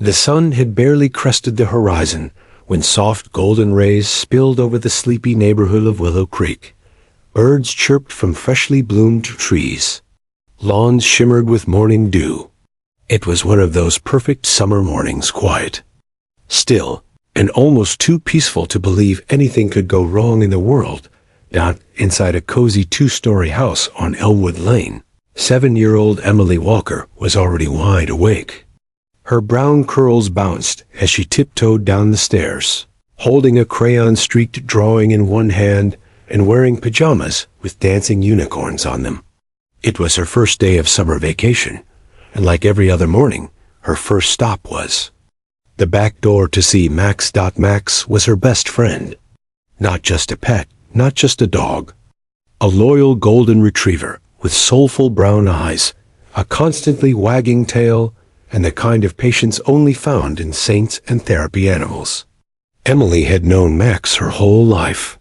The sun had barely crested the horizon when soft golden rays spilled over the sleepy neighborhood of Willow Creek. Birds chirped from freshly bloomed trees. Lawns shimmered with morning dew. It was one of those perfect summer mornings, quiet, still, and almost too peaceful to believe anything could go wrong in the world. Not inside a cozy two-story house on Elwood Lane. 7-year-old Emily Walker was already wide awake. Her brown curls bounced as she tiptoed down the stairs, holding a crayon-streaked drawing in one hand and wearing pajamas with dancing unicorns on them. It was her first day of summer vacation, and like every other morning, her first stop was the back door to see Max. Max was her best friend. Not just a pet, not just a dog. A loyal golden retriever with soulful brown eyes, a constantly wagging tail, and the kind of patience only found in saints and therapy animals. Emily had known Max her whole life.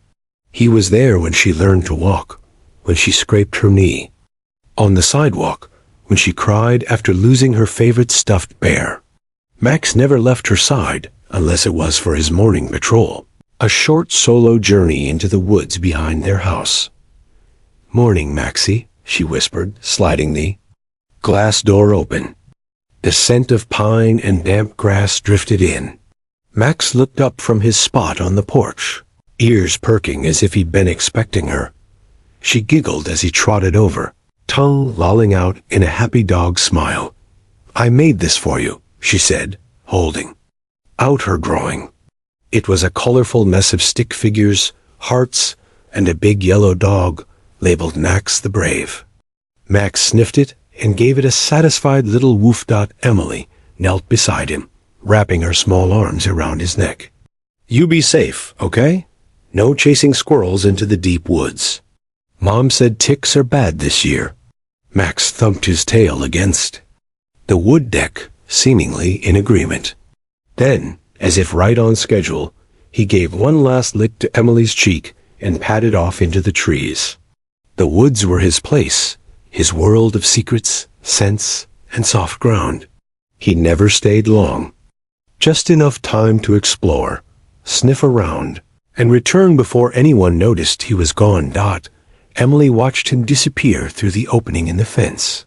He was there when she learned to walk, when she scraped her knee, on the sidewalk, when she cried after losing her favorite stuffed bear. Max never left her side unless it was for his morning patrol, a short solo journey into the woods behind their house. "Morning, Maxie," she whispered, sliding the glass door open. The scent of pine and damp grass drifted in. Max looked up from his spot on the porch, ears perking as if he'd been expecting her. She giggled as he trotted over, tongue lolling out in a happy dog smile. "I made this for you," she said, holding out her drawing. It was a colorful mess of stick figures, hearts, and a big yellow dog labeled Max the Brave. Max sniffed it and gave it a satisfied little woof. Emily knelt beside him, wrapping her small arms around his neck. "You be safe, okay? No chasing squirrels into the deep woods. Mom said ticks are bad this year." Max thumped his tail against the wood deck, seemingly in agreement. Then, as if right on schedule, he gave one last lick to Emily's cheek and padded off into the trees. The woods were his place, his world of secrets, scents, and soft ground. He never stayed long. Just enough time to explore, sniff around, and return before anyone noticed he was gone. Emily watched him disappear through the opening in the fence.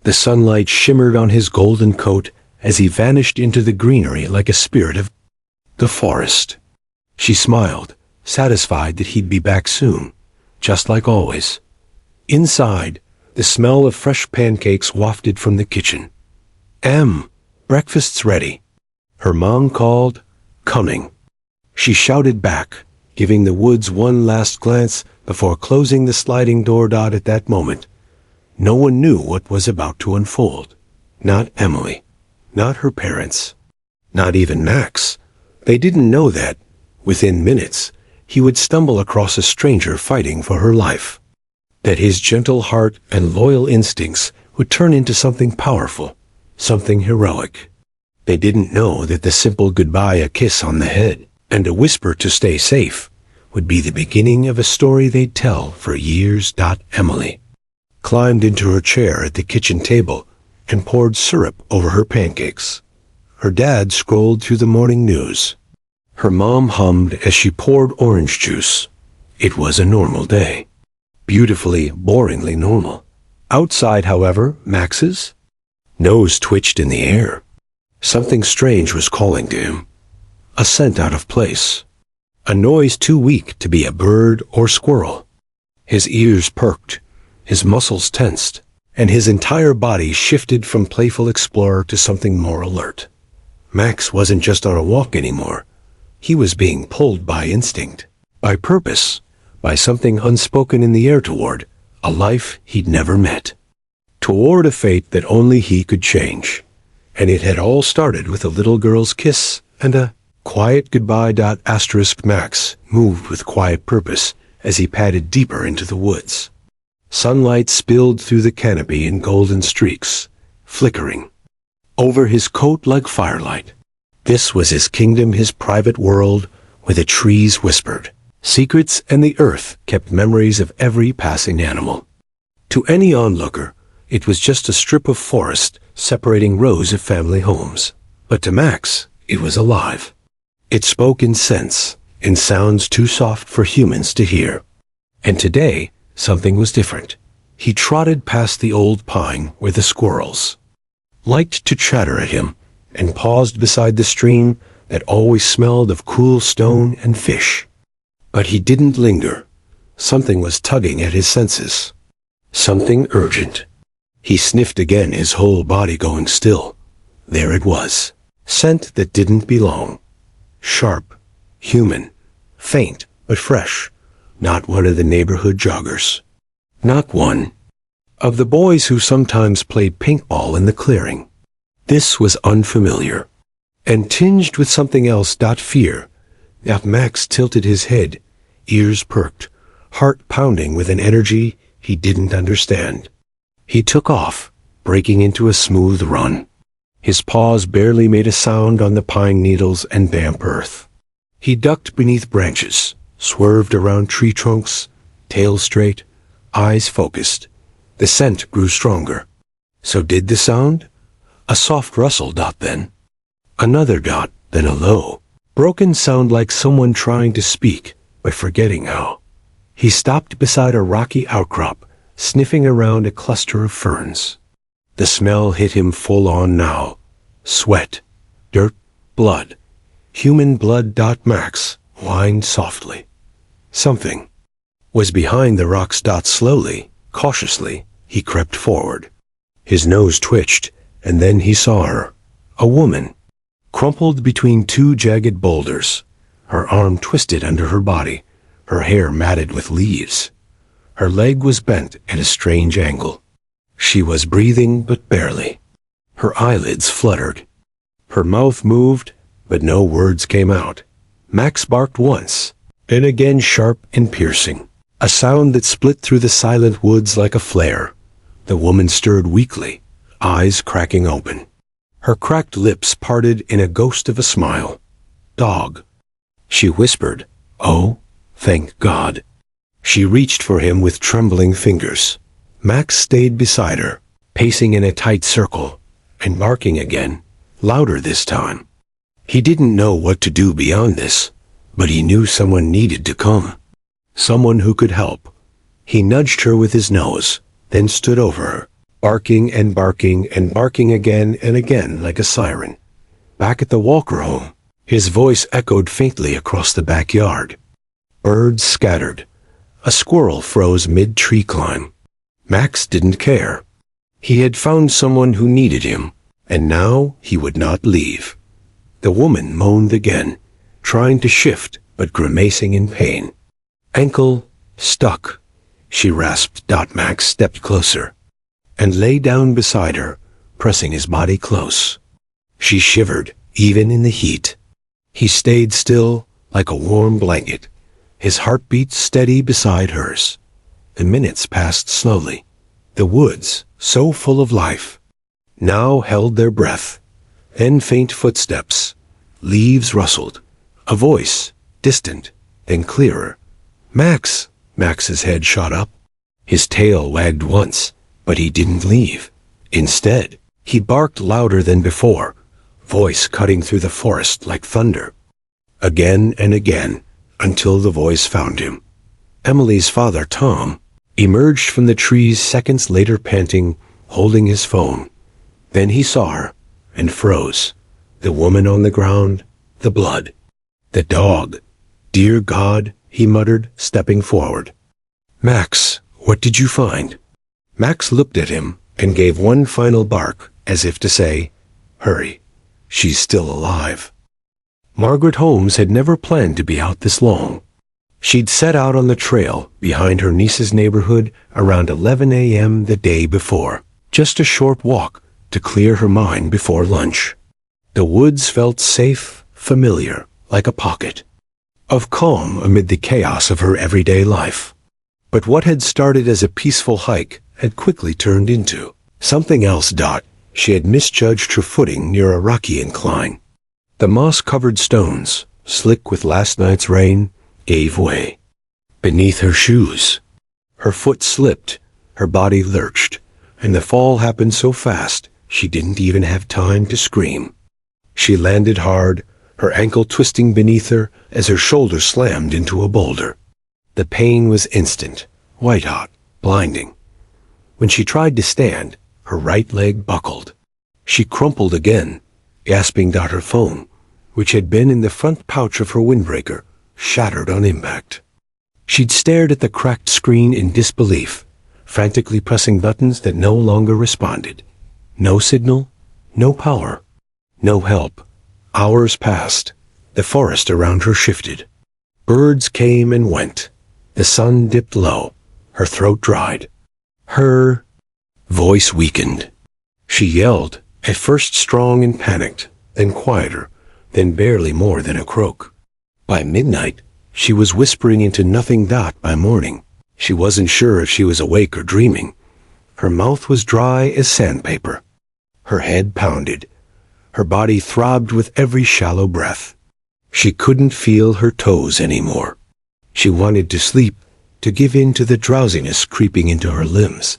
The sunlight shimmered on his golden coat as he vanished into the greenery like a spirit of the forest. She smiled, satisfied that he'd be back soon, just like always. Inside, the smell of fresh pancakes wafted from the kitchen. Breakfast's ready." Her mom called, "Coming." She shouted back, giving the woods one last glance before closing the sliding door. At that moment, no one knew what was about to unfold. Not Emily, not her parents, not even Max. They didn't know that, within minutes, he would stumble across a stranger fighting for her life. That his gentle heart and loyal instincts would turn into something powerful, something heroic. They didn't know that the simple goodbye, a kiss on the head, and a whisper to stay safe would be the beginning of a story they'd tell for years. Emily climbed into her chair at the kitchen table and poured syrup over her pancakes. Her dad scrolled through the morning news. Her mom hummed as she poured orange juice. It was a normal day. Beautifully, boringly normal. Outside, however, Max's nose twitched in the air. Something strange was calling to him. A scent out of place. A noise too weak to be a bird or squirrel. His ears perked, his muscles tensed, and his entire body shifted from playful explorer to something more alert. Max wasn't just on a walk anymore. He was being pulled by instinct, by purpose, by something unspoken in the air toward a life he'd never met. Toward a fate that only he could change. And it had all started with a little girl's kiss and a quiet goodbye. Max moved with quiet purpose as he padded deeper into the woods. Sunlight spilled through the canopy in golden streaks, flickering over his coat like firelight. This was his kingdom, his private world, where the trees whispered secrets and the earth kept memories of every passing animal. To any onlooker, it was just a strip of forest separating rows of family homes. But to Max, it was alive. It spoke in scents, in sounds too soft for humans to hear. And today, something was different. He trotted past the old pine where the squirrels liked to chatter at him, and paused beside the stream that always smelled of cool stone and fish. But he didn't linger. Something was tugging at his senses. Something urgent. He sniffed again, his whole body going still. There it was. Scent that didn't belong. Sharp, human, faint but fresh. Not one of the neighborhood joggers. Not one of the boys who sometimes played paintball in the clearing. This was unfamiliar, and tinged with something else. Fear. Max tilted his head, ears perked, heart pounding with an energy he didn't understand. He took off, breaking into a smooth run. His paws barely made a sound on the pine needles and damp earth. He ducked beneath branches, swerved around tree trunks, tail straight, eyes focused. The scent grew stronger. So did the sound? A soft rustle. Then another dot, then a low, broken sound like someone trying to speak, but forgetting how. He stopped beside a rocky outcrop, sniffing around a cluster of ferns. The smell hit him full on now. Sweat, dirt, blood. Human blood. Max whined softly. Something was behind the rocks. Slowly, cautiously, he crept forward. His nose twitched, and then he saw her. A woman, crumpled between two jagged boulders, her arm twisted under her body, her hair matted with leaves. Her leg was bent at a strange angle. She was breathing, but barely. Her eyelids fluttered. Her mouth moved, but no words came out. Max barked once, and again, sharp and piercing, a sound that split through the silent woods like a flare. The woman stirred weakly, eyes cracking open. Her cracked lips parted in a ghost of a smile. Dog. She whispered, "Oh, thank God." She reached for him with trembling fingers. Max stayed beside her, pacing in a tight circle, and barking again, louder this time. He didn't know what to do beyond this, but he knew someone needed to come. Someone who could help. He nudged her with his nose, then stood over her, barking and barking and barking again and again like a siren. Back at the Walker home, his voice echoed faintly across the backyard. Birds scattered. A squirrel froze mid-tree climb. Max didn't care. He had found someone who needed him, and now he would not leave. The woman moaned again, trying to shift but grimacing in pain. Ankle stuck, she rasped. Max stepped closer and lay down beside her, pressing his body close. She shivered, even in the heat. He stayed still, like a warm blanket, his heartbeat steady beside hers. The minutes passed slowly. The woods, so full of life, now held their breath. Then faint footsteps. Leaves rustled. A voice, distant, then clearer. Max! Max's head shot up. His tail wagged once, but he didn't leave. Instead, he barked louder than before, voice cutting through the forest like thunder. Again and again, until the voice found him. Emily's father, Tom, emerged from the trees seconds later, panting, holding his phone. Then he saw her, and froze. The woman on the ground, the blood. The dog. "Dear God," he muttered, stepping forward. "Max, what did you find?" Max looked at him and gave one final bark, as if to say, "Hurry, she's still alive." Margaret Holmes had never planned to be out this long. She'd set out on the trail behind her niece's neighborhood around 11 a.m. the day before, just a short walk to clear her mind before lunch. The woods felt safe, familiar, like a pocket of calm amid the chaos of her everyday life. But what had started as a peaceful hike had quickly turned into something else. She had misjudged her footing near a rocky incline. The moss-covered stones, slick with last night's rain, gave way beneath her shoes. Her foot slipped, her body lurched, and the fall happened so fast she didn't even have time to scream. She landed hard, her ankle twisting beneath her as her shoulder slammed into a boulder. The pain was instant, white-hot, blinding. When she tried to stand, her right leg buckled. She crumpled again, gasping that her phone, which had been in the front pouch of her windbreaker, shattered on impact. She'd stared at the cracked screen in disbelief, frantically pressing buttons that no longer responded. No signal, no power, no help. Hours passed. The forest around her shifted. Birds came and went. The sun dipped low. Her throat dried. Her voice weakened. She yelled, at first strong and panicked, then quieter, then barely more than a croak. By midnight, she was whispering into nothing. By morning, she wasn't sure if she was awake or dreaming. Her mouth was dry as sandpaper. Her head pounded. Her body throbbed with every shallow breath. She couldn't feel her toes anymore. She wanted to sleep, to give in to the drowsiness creeping into her limbs.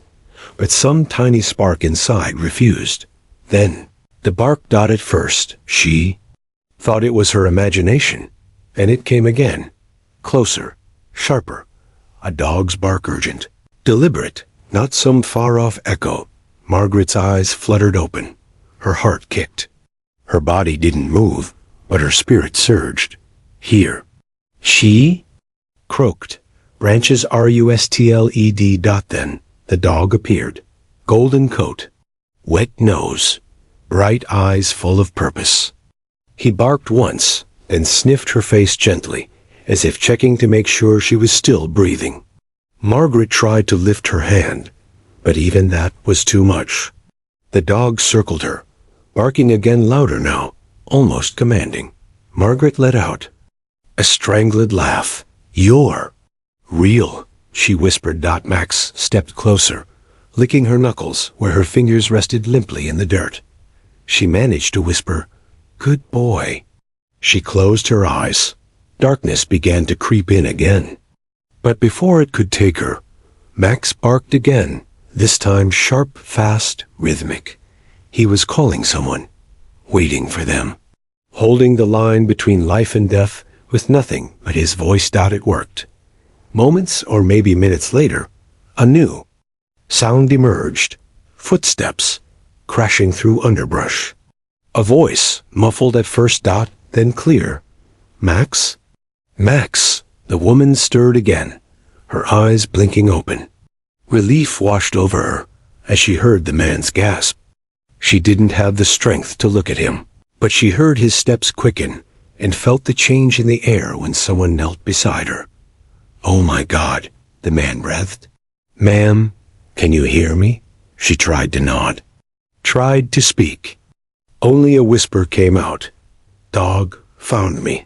But some tiny spark inside refused. Then, the bark. At first, she thought it was her imagination, and it came again. Closer, sharper. A dog's bark, urgent, deliberate, not some far-off echo. Margaret's eyes fluttered open. Her heart kicked. Her body didn't move, but her spirit surged. Here. She croaked. Branches rustled. Then, the dog appeared. Golden coat. Wet nose. Bright eyes full of purpose. He barked once, then sniffed her face gently, as if checking to make sure she was still breathing. Margaret tried to lift her hand, but even that was too much. The dog circled her, barking again, louder now, almost commanding. Margaret let out a strangled laugh. "You're real," she whispered. Max stepped closer, licking her knuckles where her fingers rested limply in the dirt. She managed to whisper, "Good boy." She closed her eyes. Darkness began to creep in again. But before it could take her, Max barked again, this time sharp, fast, rhythmic. He was calling someone, waiting for them, holding the line between life and death with nothing but his voice. It worked. Moments or maybe minutes later, a new sound emerged. Footsteps, crashing through underbrush. A voice, muffled at first, then clear. "Max? Max!" The woman stirred again, her eyes blinking open. Relief washed over her as she heard the man's gasp. She didn't have the strength to look at him, but she heard his steps quicken and felt the change in the air when someone knelt beside her. "Oh my God," the man breathed. "Ma'am, can you hear me?" She tried to nod, tried to speak. Only a whisper came out. "Dog found me."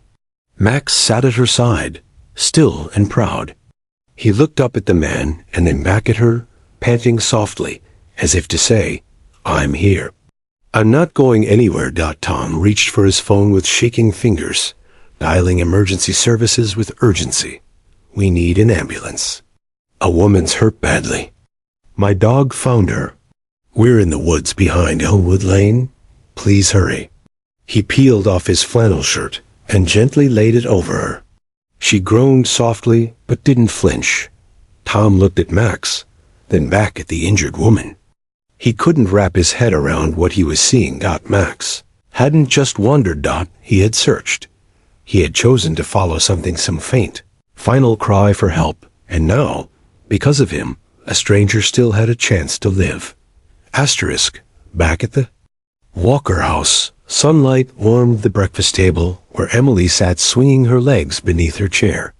Max sat at her side, still and proud. He looked up at the man and then back at her, panting softly, as if to say, "I'm here. I'm not going anywhere." Tom reached for his phone with shaking fingers, dialing emergency services with urgency. "We need an ambulance. A woman's hurt badly. My dog found her. We're in the woods behind Elwood Lane. Please hurry." He peeled off his flannel shirt and gently laid it over her. She groaned softly but didn't flinch. Tom looked at Max, then back at the injured woman. He couldn't wrap his head around what he was seeing. Max hadn't just wandered. He had searched. He had chosen to follow something, some faint, final cry for help, and now, because of him, a stranger still had a chance to live. Back at the Walker house, sunlight warmed the breakfast table where Emily sat swinging her legs beneath her chair.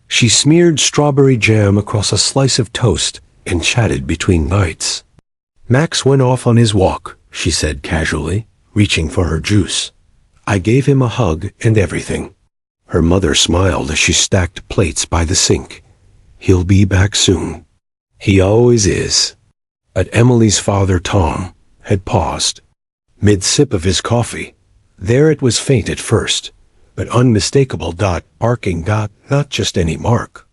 She smeared strawberry jam across a slice of toast and chatted between bites. "Max went off on his walk," she said casually, reaching for her juice. "I gave him a hug and everything." Her mother smiled as she stacked plates by the sink. "He'll be back soon." "He always is." But Emily's father, Tom, had paused, mid-sip of his coffee. There it was, faint at first, but unmistakable. Barking. Not just any mark.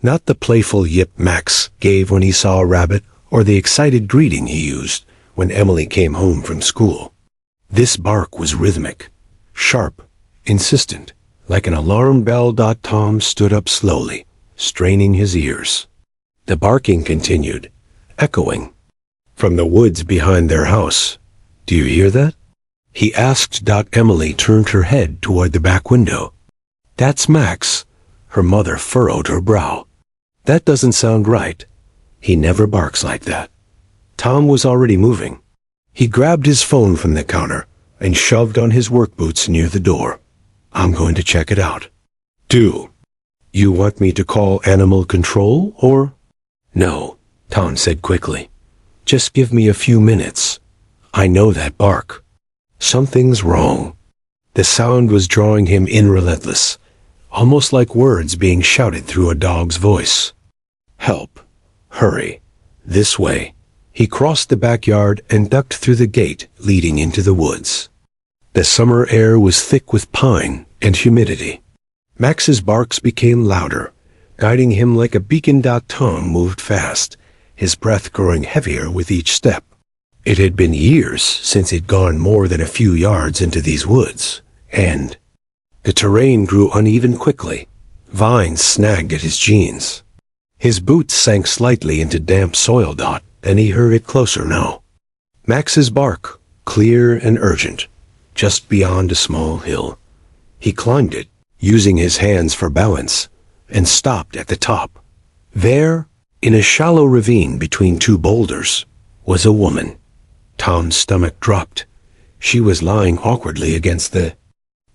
Not the playful yip Max gave when he saw a rabbit, or the excited greeting he used when Emily came home from school. This bark was rhythmic, sharp, insistent, like an alarm bell. Tom stood up slowly, straining his ears. The barking continued, echoing from the woods behind their house. "Do you hear that?" he asked. Emily turned her head toward the back window. "That's Max." Her mother furrowed her brow. "That doesn't sound right. He never barks like that." Tom was already moving. He grabbed his phone from the counter and shoved on his work boots near the door. "I'm going to check it out." "Do you want me to call animal control, or?" "No," Tom said quickly. "Just give me a few minutes. I know that bark. Something's wrong." The sound was drawing him in relentless, almost like words being shouted through a dog's voice. "Help. Hurry. This way." He crossed the backyard and ducked through the gate leading into the woods. The summer air was thick with pine and humidity. Max's barks became louder, guiding him like a beacon. Tom moved fast, his breath growing heavier with each step. It had been years since he'd gone more than a few yards into these woods, and the terrain grew uneven quickly. Vines snagged at his jeans. His boots sank slightly into damp soil. Then he hurried closer now. Max's bark, clear and urgent, just beyond a small hill. He climbed it, using his hands for balance, and stopped at the top. There, in a shallow ravine between two boulders, was a woman. Tom's stomach dropped. She was lying awkwardly against the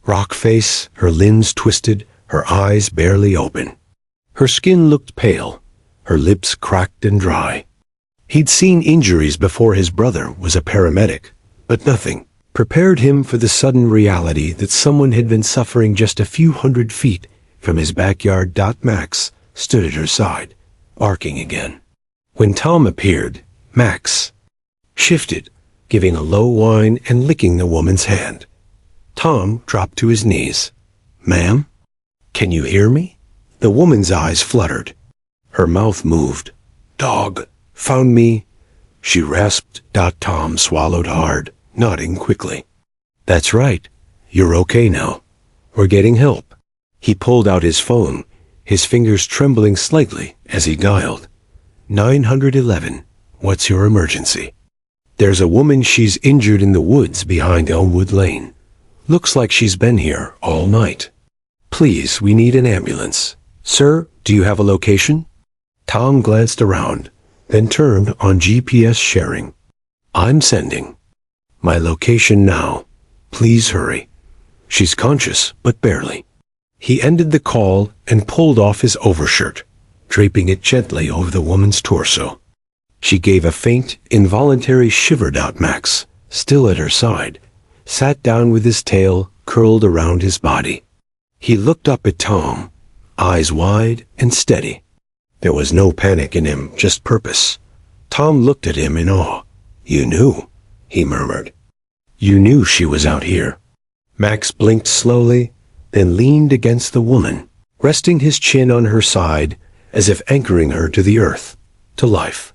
rock face, her limbs twisted, her eyes barely open. Her skin looked pale, her lips cracked and dry. He'd seen injuries before his brother was a paramedic, but nothing prepared him for the sudden reality that someone had been suffering just a few hundred feet from his backyard. Max stood at her side, barking again. When Tom appeared, Max shifted, giving a low whine and licking the woman's hand. Tom dropped to his knees. "Ma'am, can you hear me?" The woman's eyes fluttered. Her mouth moved. "Dog found me," she rasped. Tom swallowed hard, nodding quickly. "That's right. You're okay now. We're getting help." He pulled out his phone, his fingers trembling slightly as he dialed. 911. What's your emergency? "There's a woman. She's injured in the woods behind Elmwood Lane. Looks like she's been here all night. Please, we need an ambulance. Sir, do you have a location?" Tom glanced around, then turned on GPS sharing. "I'm sending my location now. Please hurry. She's conscious, but barely." He ended the call and pulled off his overshirt, draping it gently over the woman's torso. She gave a faint, involuntary shiver. Max, still at her side, sat down with his tail curled around his body. He looked up at Tom, eyes wide and steady. There was no panic in him, just purpose. Tom looked at him in awe. "You knew," he murmured. "You knew she was out here." Max blinked slowly, then leaned against the woman, resting his chin on her side as if anchoring her to the earth, to life.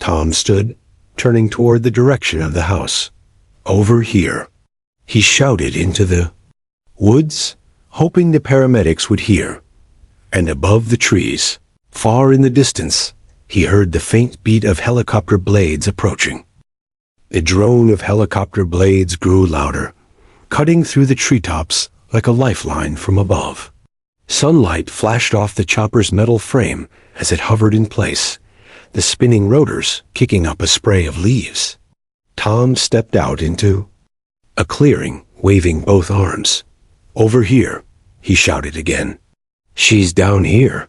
Tom stood, turning toward the direction of the house. "Over here." He shouted into the woods, hoping the paramedics would hear. And above the trees, far in the distance, he heard the faint beat of helicopter blades approaching. The drone of helicopter blades grew louder, cutting through the treetops like a lifeline from above. Sunlight flashed off the chopper's metal frame as it hovered in place, the spinning rotors kicking up a spray of leaves. Tom stepped out into a clearing, waving both arms. "Over here," he shouted again. "She's down here."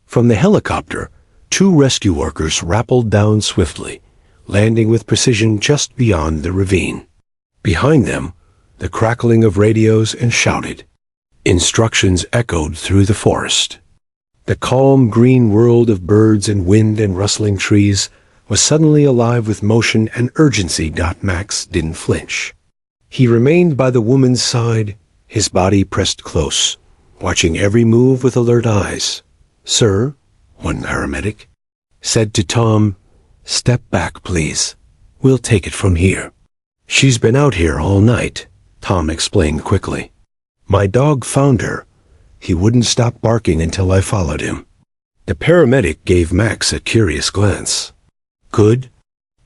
From the helicopter, two rescue workers rappelled down swiftly, landing with precision just beyond the ravine. Behind them, the crackling of radios and shouted. Instructions echoed through the forest. The calm green world of birds and wind and rustling trees was suddenly alive with motion and urgency. Max didn't flinch. He remained by the woman's side, his body pressed close, watching every move with alert eyes. "Sir," one paramedic said to Tom, "step back, please. We'll take it from here." "She's been out here all night," Tom explained quickly. My dog found her. He wouldn't stop barking until I followed him. The paramedic gave Max a curious glance. Good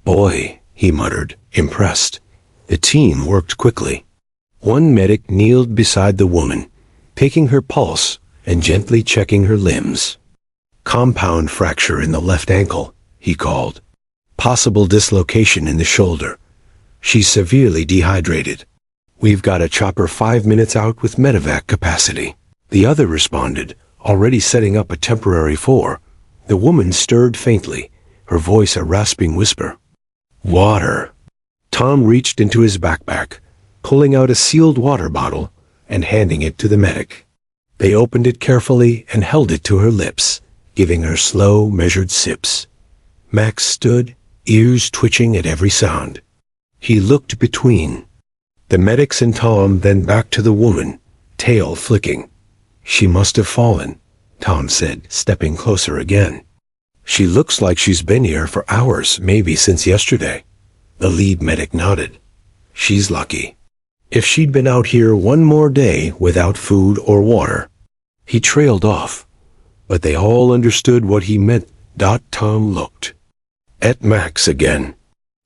boy, he muttered, impressed. The team worked quickly. One medic kneeled beside the woman, taking her pulse and gently checking her limbs. Compound fracture in the left ankle, he called. Possible dislocation in the shoulder. She's severely dehydrated. We've got a chopper 5 minutes out with medevac capacity. The other responded, already setting up a temporary 4. The woman stirred faintly, her voice a rasping whisper. Water. Tom reached into his backpack, pulling out a sealed water bottle and handing it to the medic. They opened it carefully and held it to her lips, giving her slow, measured sips. Max stood, ears twitching at every sound. He looked between the medics and Tom, then back to the woman, tail flicking. She must have fallen, Tom said, stepping closer again. She looks like she's been here for hours, maybe since yesterday. The lead medic nodded. She's lucky. If she'd been out here one more day without food or water. He trailed off, but they all understood what he meant. Tom looked at Max again.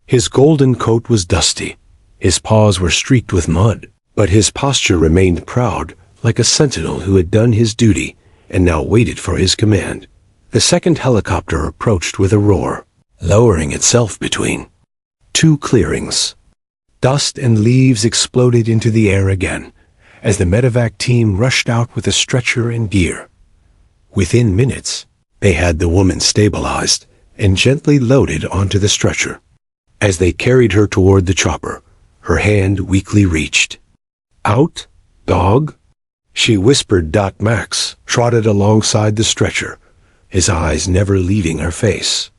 His golden coat was dusty. His paws were streaked with mud, but his posture remained proud, like a sentinel who had done his duty and now waited for his command. The second helicopter approached with a roar, lowering itself between 2 clearings. Dust and leaves exploded into the air again, as the medevac team rushed out with a stretcher and gear. Within minutes, they had the woman stabilized and gently loaded onto the stretcher. As they carried her toward the chopper, her hand weakly reached. Out, dog? She whispered. Max trotted alongside the stretcher, his eyes never leaving her face.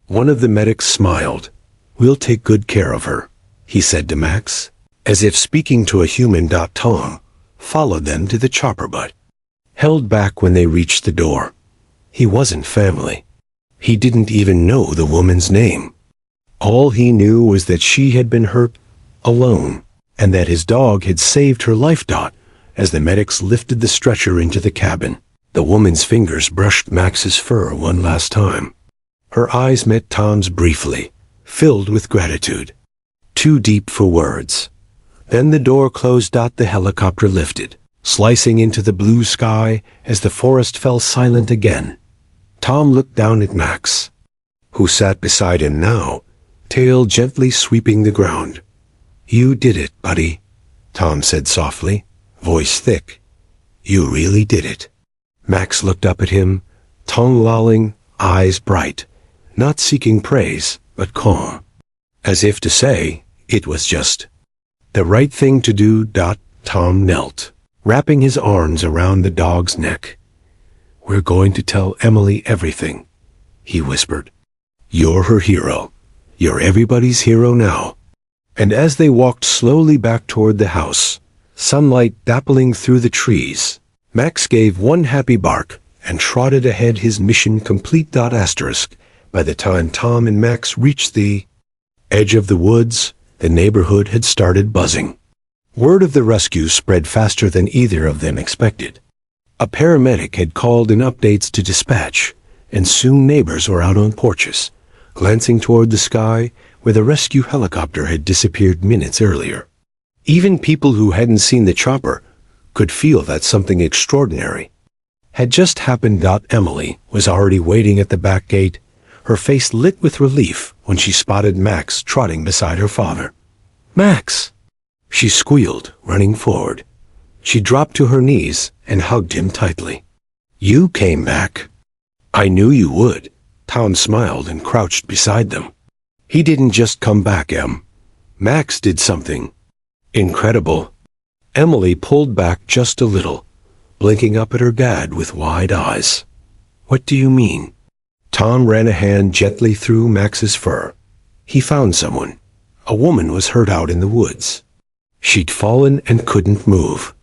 One of the medics smiled. We'll take good care of her, he said to Max, as if speaking to a human. Tom followed them to the chopper but held back when they reached the door. He wasn't family. He didn't even know the woman's name. All he knew was that she had been hurt alone, and that his dog had saved her life. As the medics lifted the stretcher into the cabin, the woman's fingers brushed Max's fur one last time. Her eyes met Tom's briefly, filled with gratitude. Too deep for words. Then the door closed. The helicopter lifted, slicing into the blue sky as the forest fell silent again. Tom looked down at Max, who sat beside him now, tail gently sweeping the ground. You did it, buddy, Tom said softly, voice thick. You really did it. Max looked up at him, tongue lolling, eyes bright, not seeking praise, but calm, as if to say, it was just the right thing to do. Tom knelt, wrapping his arms around the dog's neck. We're going to tell Emily everything, he whispered. You're her hero. You're everybody's hero now. And as they walked slowly back toward the house, sunlight dappling through the trees, Max gave one happy bark and trotted ahead, his mission complete. By the time Tom and Max reached the edge of the woods, the neighborhood had started buzzing. Word of the rescue spread faster than either of them expected. A paramedic had called in updates to dispatch, and soon neighbors were out on porches, glancing toward the sky where the rescue helicopter had disappeared minutes earlier. Even people who hadn't seen the chopper could feel that something extraordinary had just happened. Emily was already waiting at the back gate, her face lit with relief when she spotted Max trotting beside her father. Max! She squealed, running forward. She dropped to her knees and hugged him tightly. You came back. I knew you would. Tom smiled and crouched beside them. He didn't just come back, Em. Max did something incredible. Emily pulled back just a little, blinking up at her dad with wide eyes. What do you mean? Tom ran a hand gently through Max's fur. He found someone. A woman was hurt out in the woods. She'd fallen and couldn't move.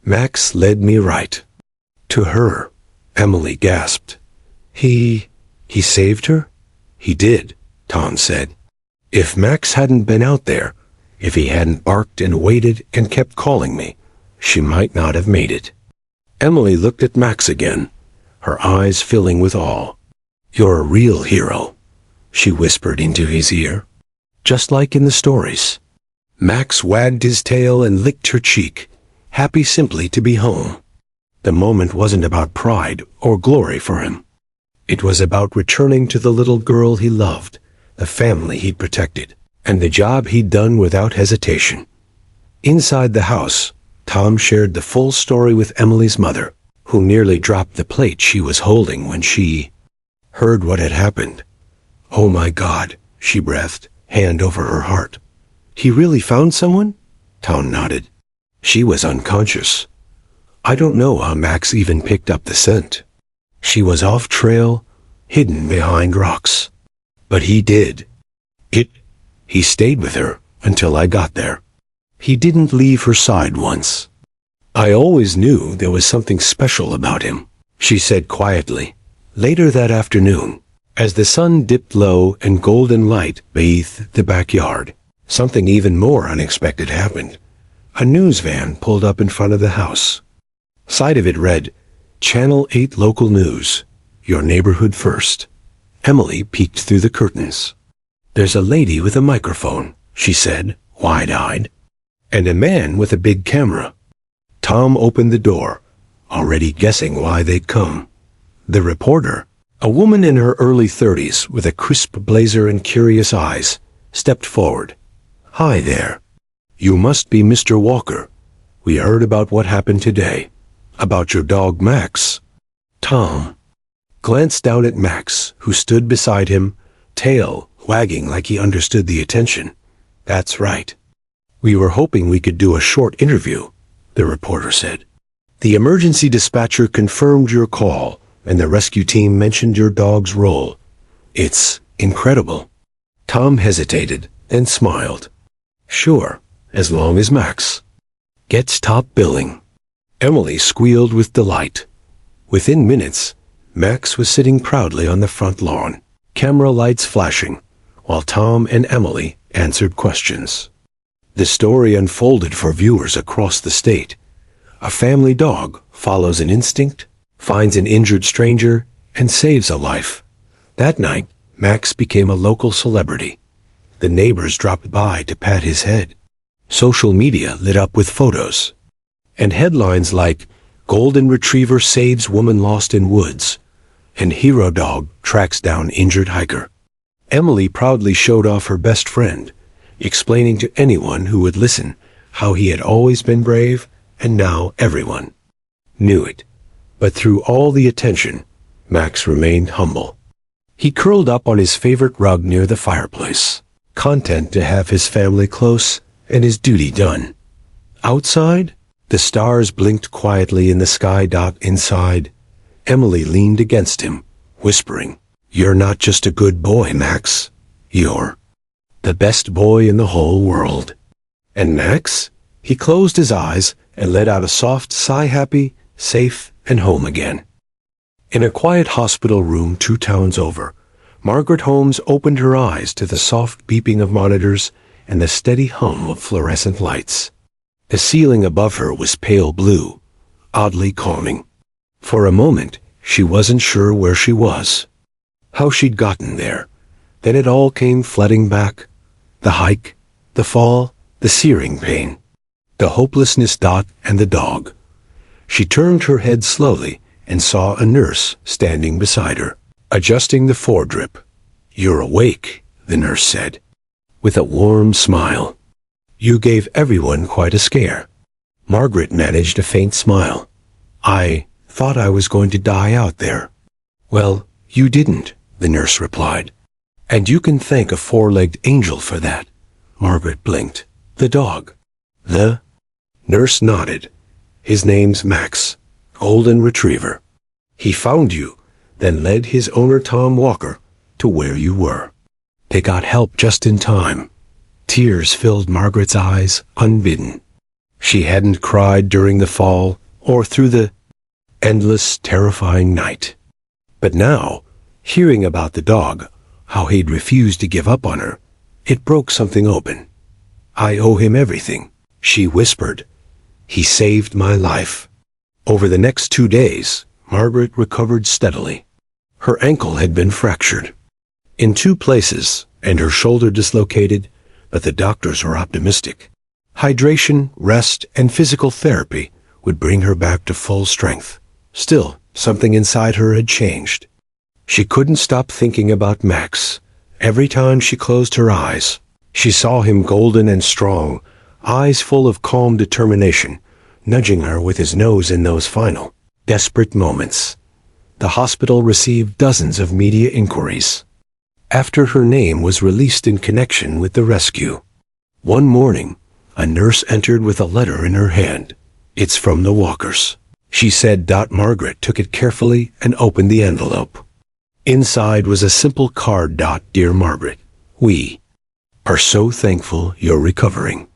Max led me right to her. Emily gasped. He saved her? He did, Tom said. If Max hadn't been out there, If he hadn't barked and waited and kept calling me, she might not have made it. Emily looked at Max again, her eyes filling with awe. "You're a real hero," she whispered into his ear. "Just like in the stories." Max wagged his tail and licked her cheek, happy simply to be home. The moment wasn't about pride or glory for him. It was about returning to the little girl he loved, the family he'd protected, and the job he'd done without hesitation. Inside the house, Tom shared the full story with Emily's mother, who nearly dropped the plate she was holding when she heard what had happened. "Oh my God," she breathed, hand over her heart. "He really found someone?" Tom nodded. She was unconscious. I don't know how Max even picked up the scent. She was off trail, hidden behind rocks. But he did. He stayed with her until I got there. He didn't leave her side once. "I always knew there was something special about him," she said quietly. Later that afternoon, as the sun dipped low and golden light bathed the backyard, something even more unexpected happened. A news van pulled up in front of the house. Side of it read, "Channel 8 Local News, your neighborhood first." Emily peeked through the curtains. "There's a lady with a microphone," she said, wide-eyed, "and a man with a big camera." Tom opened the door, already guessing why they'd come. The reporter, a woman in her early 30s with a crisp blazer and curious eyes, stepped forward. "Hi there. You must be Mr. Walker. We heard about what happened today. About your dog Max." Tom glanced down at Max, who stood beside him, tail wagging like he understood the attention. "That's right. We were hoping we could do a short interview," the reporter said. "The emergency dispatcher confirmed your call, and the rescue team mentioned your dog's role. It's incredible." Tom hesitated, then smiled. "Sure, as long as Max gets top billing." Emily squealed with delight. Within minutes, Max was sitting proudly on the front lawn, camera lights flashing, while Tom and Emily answered questions. The story unfolded for viewers across the state. A family dog follows an instinct, finds an injured stranger, and saves a life. That night, Max became a local celebrity. The neighbors dropped by to pat his head. Social media lit up with photos. And headlines like, "Golden Retriever saves woman lost in woods," and "Hero Dog tracks down injured hiker." Emily proudly showed off her best friend, explaining to anyone who would listen how he had always been brave, and now everyone knew it. But through all the attention, Max remained humble. He curled up on his favorite rug near the fireplace, content to have his family close and his duty done. Outside, the stars blinked quietly in the sky. Inside, Emily leaned against him, whispering, "You're not just a good boy, Max. You're the best boy in the whole world." And Max? He closed his eyes and let out a soft sigh, happy, safe, and home again. In a quiet hospital room 2 towns over, Margaret Holmes opened her eyes to the soft beeping of monitors and the steady hum of fluorescent lights. The ceiling above her was pale blue, oddly calming. For a moment, she wasn't sure where she was, how she'd gotten there. Then it all came flooding back. The hike, the fall, the searing pain, the hopelessness. And the dog. She turned her head slowly and saw a nurse standing beside her, adjusting the foredrip. "You're awake," the nurse said, with a warm smile. "You gave everyone quite a scare." Margaret managed a faint smile. "I thought I was going to die out there." "Well, you didn't," the nurse replied. "And you can thank a 4-legged angel for that." Margaret blinked. "The dog?" "The nurse nodded. "His name's Max, Golden Retriever. He found you, then led his owner Tom Walker to where you were. They got help just in time." Tears filled Margaret's eyes, unbidden. She hadn't cried during the fall or through the endless, terrifying night. But now, hearing about the dog, how he'd refused to give up on her, it broke something open. I owe him everything, she whispered. He saved my life. Over the next 2 days, Margaret recovered steadily. Her ankle had been fractured in 2 places and her shoulder dislocated, but the doctors were optimistic. Hydration, rest, and physical therapy would bring her back to full strength. Still, something inside her had changed. She couldn't stop thinking about Max. Every time she closed her eyes, she saw him golden and strong, eyes full of calm determination, nudging her with his nose in those final, desperate moments. The hospital received dozens of media inquiries after her name was released in connection with the rescue. One morning, a nurse entered with a letter in her hand. It's from the Walkers, she said. Margaret took it carefully and opened the envelope. Inside was a simple card. Dear Margaret, we are so thankful you're recovering.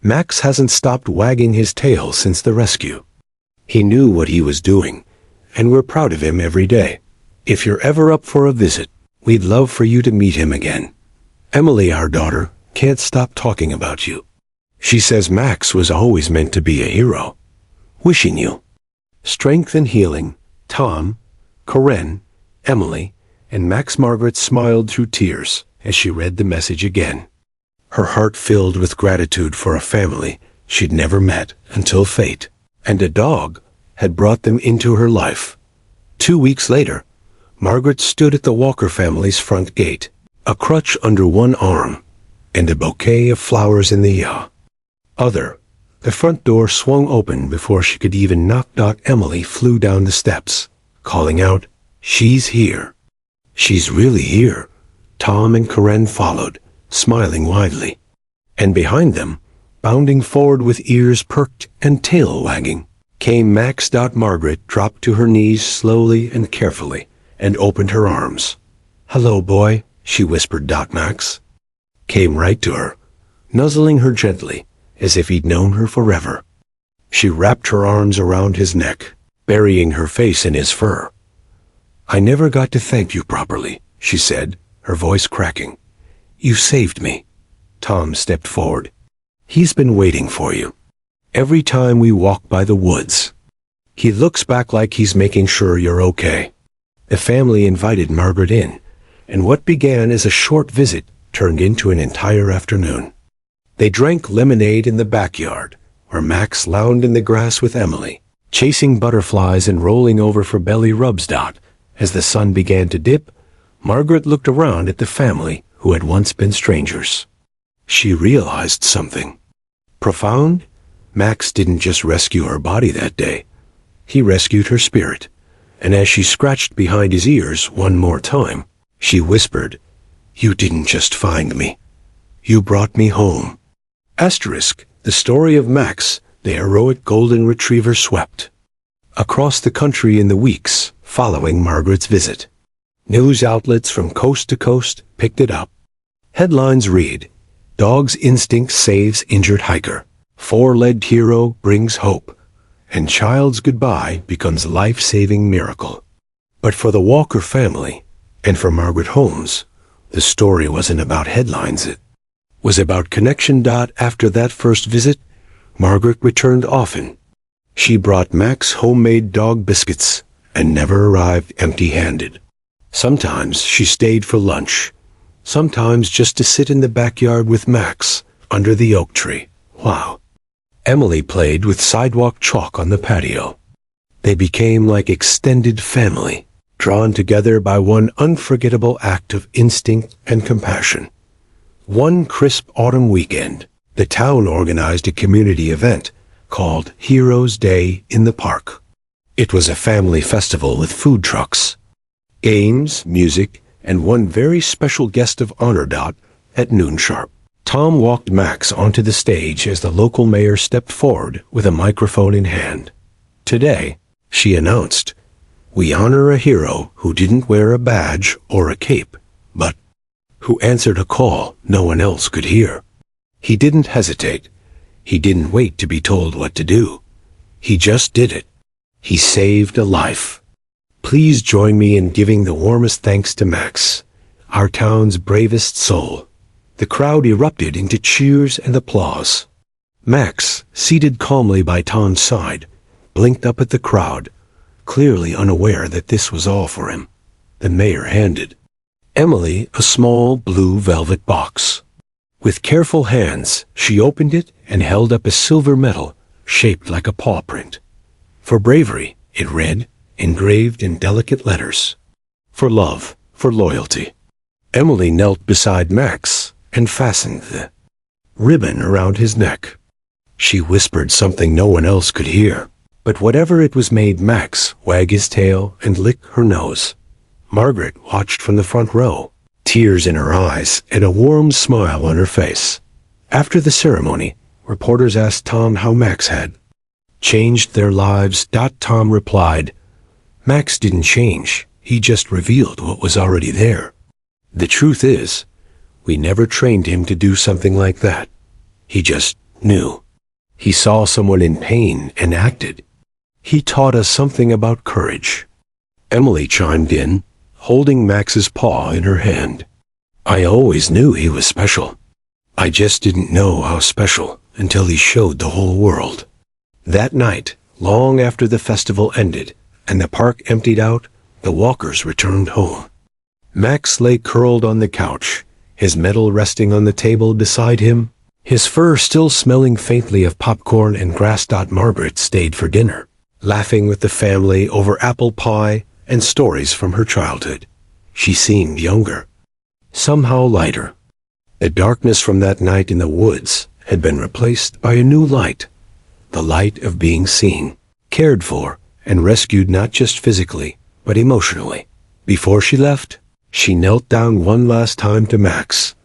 Max hasn't stopped wagging his tail since the rescue. He knew what he was doing, and we're proud of him every day. If you're ever up for a visit, we'd love for you to meet him again. Emily, our daughter, can't stop talking about you. She says Max was always meant to be a hero. Wishing you strength and healing, Tom, Corinne, Emily, and Max. Margaret smiled through tears as she read the message again. Her heart filled with gratitude for a family she'd never met until fate and a dog had brought them into her life. 2 weeks later, Margaret stood at the Walker family's front gate, a crutch under one arm and a bouquet of flowers in the other. The front door swung open before she could even knock. Emily flew down the steps, calling out, "She's here." She's really here. Tom and Corinne followed, smiling widely. And behind them, bounding forward with ears perked and tail wagging, came Max. Margaret dropped to her knees slowly and carefully and opened her arms. "Hello, boy," she whispered. Max came right to her, nuzzling her gently, as if he'd known her forever. She wrapped her arms around his neck, burying her face in his fur. "I never got to thank you properly," she said, her voice cracking. "You saved me." Tom stepped forward. "He's been waiting for you. Every time we walk by the woods, he looks back like he's making sure you're okay." The family invited Margaret in, and what began as a short visit turned into an entire afternoon. They drank lemonade in the backyard, where Max lounged in the grass with Emily, chasing butterflies and rolling over for belly rubs. As the sun began to dip, Margaret looked around at the family who had once been strangers. She realized something profound. Max didn't just rescue her body that day. He rescued her spirit, and as she scratched behind his ears one more time, she whispered, "You didn't just find me. You brought me home." The story of Max, the heroic golden retriever, swept across the country in the weeks following Margaret's visit. News outlets from coast to coast picked it up. Headlines read, "Dog's instinct saves injured hiker. 4-legged hero brings hope. And child's goodbye becomes life-saving miracle." But for the Walker family, and for Margaret Holmes, the story wasn't about headlines. It was about connection. After that first visit, Margaret returned often. She brought Max homemade dog biscuits and never arrived empty-handed. Sometimes she stayed for lunch, sometimes just to sit in the backyard with Max under the oak tree. Wow. Emily played with sidewalk chalk on the patio. They became like extended family, drawn together by one unforgettable act of instinct and compassion. One crisp autumn weekend, the town organized a community event called Heroes Day in the park. It was a family festival with food trucks, games, music, and one very special guest of honor. At noon sharp, Tom walked Max onto the stage as the local mayor stepped forward with a microphone in hand. "Today," she announced, "we honor a hero who didn't wear a badge or a cape, but who answered a call no one else could hear. He didn't hesitate. He didn't wait to be told what to do. He just did it. He saved a life. Please join me in giving the warmest thanks to Max, our town's bravest soul." The crowd erupted into cheers and applause. Max, seated calmly by Ton's side, blinked up at the crowd, clearly unaware that this was all for him. The mayor handed Emily a small blue velvet box. With careful hands, she opened it and held up a silver medal shaped like a paw print. For bravery, it read, engraved in delicate letters. For love, for loyalty. Emily knelt beside Max and fastened the ribbon around his neck. She whispered something no one else could hear, but whatever it was made Max wag his tail and lick her nose. Margaret watched from the front row, tears in her eyes and a warm smile on her face. After the ceremony, reporters asked Tom how Max had changed their lives. Tom replied, "Max didn't change, he just revealed what was already there. The truth is, we never trained him to do something like that. He just knew. He saw someone in pain and acted. He taught us something about courage." Emily chimed in, holding Max's paw in her hand. "I always knew he was special. I just didn't know how special until he showed the whole world." That night, long after the festival ended and the park emptied out, the walkers returned home. Max lay curled on the couch, his medal resting on the table beside him, his fur still smelling faintly of popcorn and grass. Margaret stayed for dinner, laughing with the family over apple pie and stories from her childhood. She seemed younger, somehow lighter. The darkness from that night in the woods had been replaced by a new light, the light of being seen, cared for, and rescued not just physically, but emotionally. Before she left, she knelt down one last time to Max.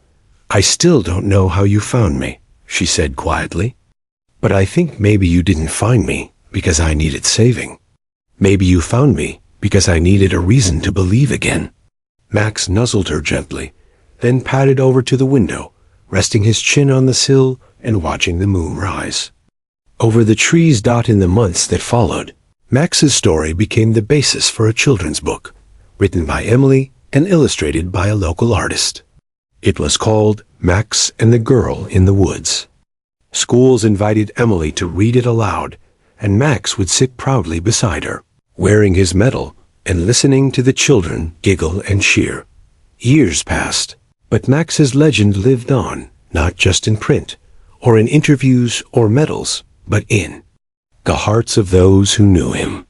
"I still don't know how you found me," she said quietly. "But I think maybe you didn't find me because I needed saving. Maybe you found me because I needed a reason to believe again." Max nuzzled her gently, then padded over to the window, resting his chin on the sill and watching the moon rise over the trees. In the months that followed, Max's story became the basis for a children's book, written by Emily and illustrated by a local artist. It was called Max and the Girl in the Woods. Schools invited Emily to read it aloud, and Max would sit proudly beside her, wearing his medal and listening to the children giggle and cheer. Years passed, but Max's legend lived on, not just in print, or in interviews or medals, but in the hearts of those who knew him.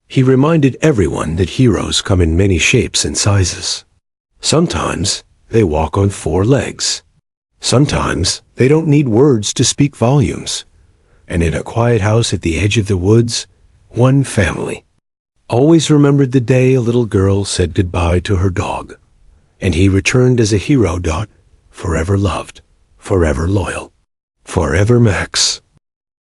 He reminded everyone that heroes come in many shapes and sizes. Sometimes they walk on 4 legs. Sometimes they don't need words to speak volumes. And in a quiet house at the edge of the woods, one family always remembered the day a little girl said goodbye to her dog, and he returned as a hero. Forever loved, forever loyal, forever Max.